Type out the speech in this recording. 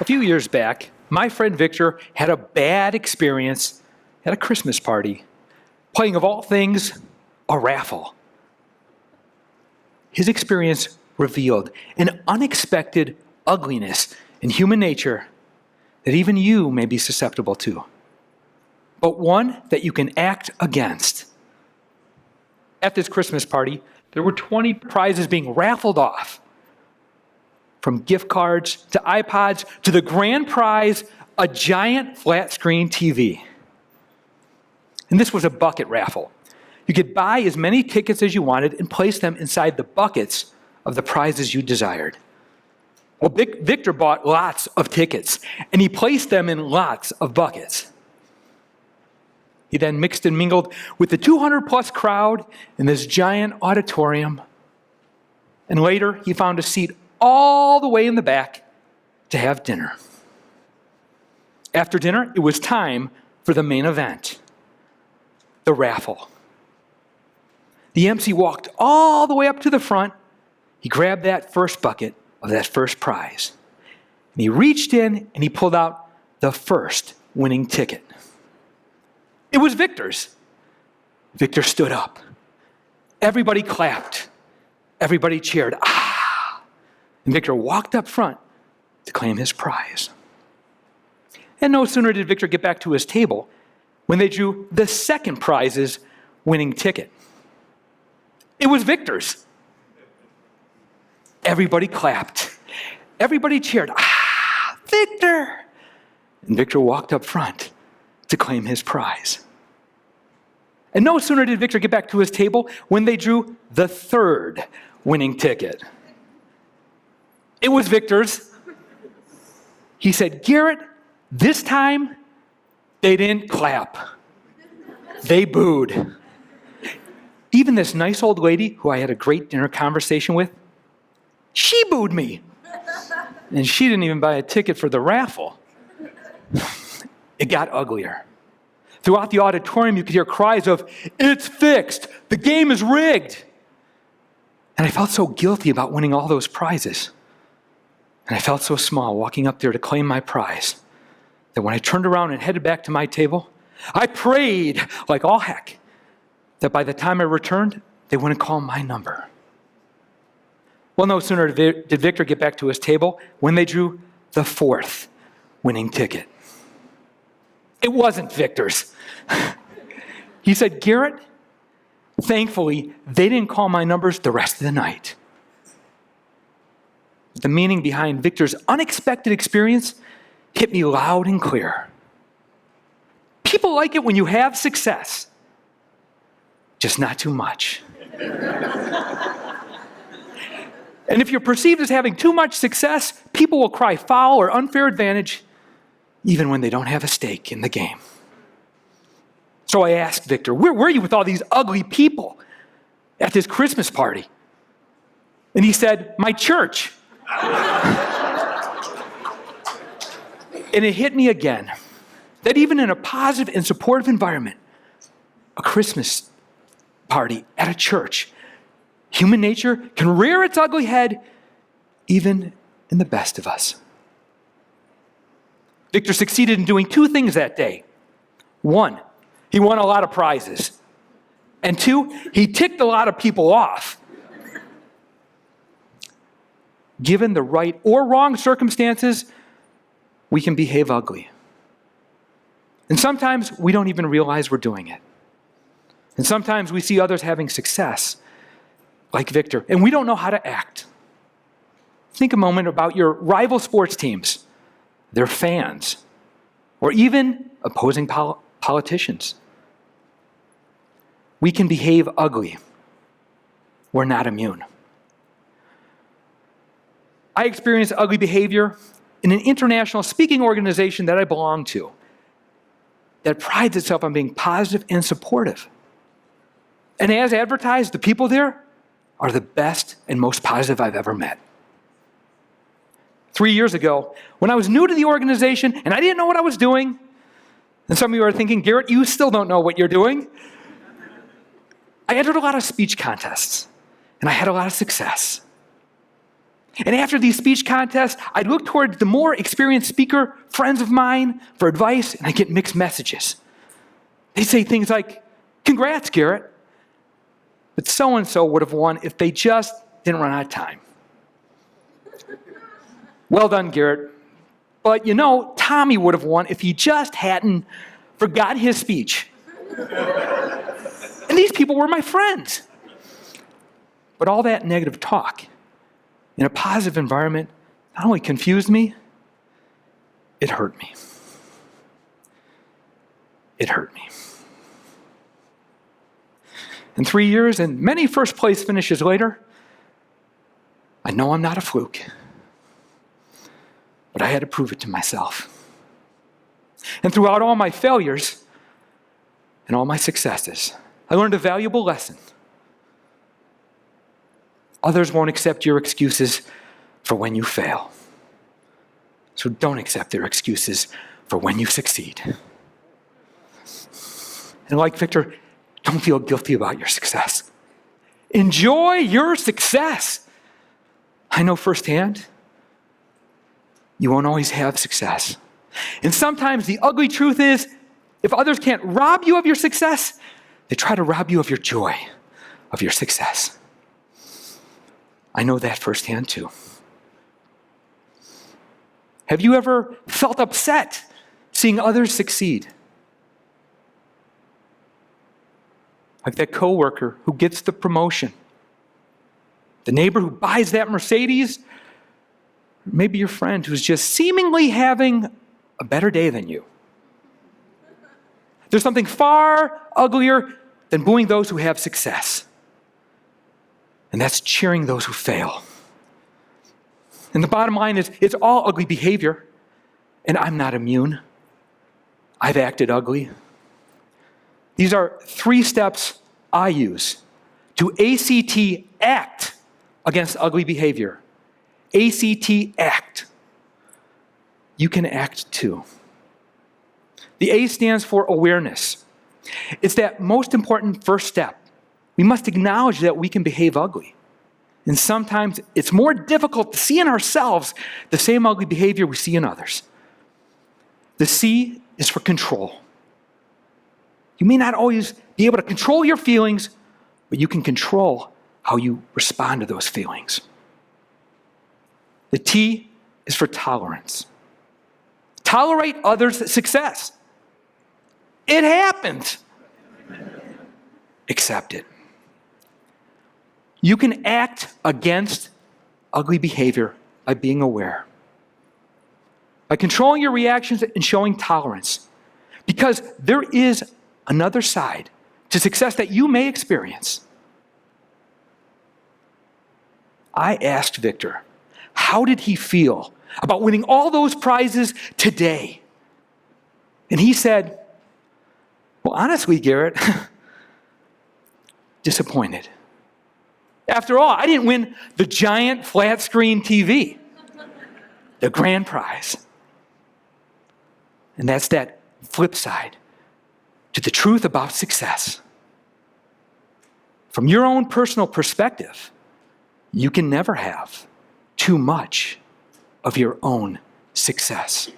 A few years back, my friend Victor had a bad experience at a Christmas party, playing, of all things, a raffle. His experience revealed an unexpected ugliness in human nature that even you may be susceptible to, but one that you can act against. At this Christmas party, there were 20 prizes being raffled off. From gift cards to iPods to the grand prize, a giant flat screen TV. And this was a bucket raffle. You could buy as many tickets as you wanted and place them inside the buckets of the prizes you desired. Well, Victor bought lots of tickets, and he placed them in lots of buckets. He then mixed and mingled with the 200-plus crowd in this giant auditorium. And later, he found a seat all the way in the back to have dinner. After dinner, it was time for the main event, the raffle. The Emcee walked all the way up to the front. He grabbed that first bucket of that first prize. And he reached in and he pulled out the first winning ticket. It was Victor's. Victor stood up. Everybody clapped. Everybody cheered. Ah! And Victor walked up front to claim his prize. And no sooner did Victor get back to his table when they drew the second prize's winning ticket. It was Victor's. Everybody clapped. Everybody cheered. Ah, Victor! And Victor walked up front to claim his prize. And no sooner did Victor get back to his table when they drew the third winning ticket. It was Victor's. He said, Garrett, this time they didn't clap. They booed. Even this nice old lady who I had a great dinner conversation with, she booed me. And she didn't even buy a ticket for the raffle. It got uglier. Throughout the auditorium, you could hear cries of, "It's fixed! The game is rigged!" And I felt so guilty about winning all those prizes. And I felt so small walking up there to claim my prize that when I turned around and headed back to my table, I prayed like all heck that by the time I returned, they wouldn't call my number. Well, no sooner did Victor get back to his table when they drew the fourth winning ticket. It wasn't Victor's. He said, Garrett, thankfully, they didn't call my numbers the rest of the night. The meaning behind Victor's unexpected experience hit me loud and clear. People like it when you have success, just not too much. And if you're perceived as having too much success, people will cry foul or unfair advantage, even when they don't have a stake in the game. So I asked Victor, where were you with all these ugly people at this Christmas party? And he said, my church. And it hit me again that even in a positive and supportive environment, a Christmas party at a church, human nature can rear its ugly head even in the best of us. Victor succeeded in doing two things that day. One, he won a lot of prizes. And two, he ticked a lot of people off. Given the right or wrong circumstances, we can behave ugly. And sometimes we don't even realize we're doing it. And sometimes we see others having success, like Victor, and we don't know how to act. Think a moment about your rival sports teams, their fans, or even opposing politicians. We can behave ugly. We're not immune. I experienced ugly behavior in an international speaking organization that I belong to that prides itself on being positive and supportive. And as advertised, the people there are the best and most positive I've ever met. 3 years ago, when I was new to the organization and I didn't know what I was doing, and some of you are thinking, Garrett, you still don't know what you're doing. I entered a lot of speech contests, and I had a lot of success. And after these speech contests, I'd look toward the more experienced speaker friends of mine for advice, and I'd get mixed messages. They'd say things like, "Congrats, Garrett, but so-and-so would have won if they just didn't run out of time." "Well done, Garrett, but you know, Tommy would have won if he just hadn't forgot his speech." And these people were my friends. But all that negative talk in a positive environment not only confused me, it hurt me. It hurt me. In 3 years and many first place finishes later, I know I'm not a fluke, but I had to prove it to myself. And throughout all my failures and all my successes, I learned a valuable lesson. Others won't accept your excuses for when you fail. So don't accept their excuses for when you succeed. And like Victor, don't feel guilty about your success. Enjoy your success. I know firsthand, you won't always have success. And sometimes the ugly truth is, if others can't rob you of your success, they try to rob you of your joy, of your success. I know that firsthand too. Have you ever felt upset seeing others succeed? Like that coworker who gets the promotion, the neighbor who buys that Mercedes, maybe your friend who's just seemingly having a better day than you. There's something far uglier than booing those who have success. And that's cheering those who fail. And the bottom line is, it's all ugly behavior, and I'm not immune. I've acted ugly. These are 3 steps I use to act against ugly behavior. act. You can act too. The A stands for awareness. It's that most important first step. We must acknowledge that we can behave ugly. And sometimes it's more difficult to see in ourselves the same ugly behavior we see in others. The C is for control. You may not always be able to control your feelings, but you can control how you respond to those feelings. The T is for tolerance. Tolerate others' success. It happens. Accept it. You can act against ugly behavior by being aware, by controlling your reactions and showing tolerance, because there is another side to success that you may experience. I asked Victor, how did he feel about winning all those prizes today? And he said, "Well, honestly, Garrett, disappointed. After all, I didn't win the giant flat screen TV, the grand prize." And that's that flip side to the truth about success. From your own personal perspective, you can never have too much of your own success.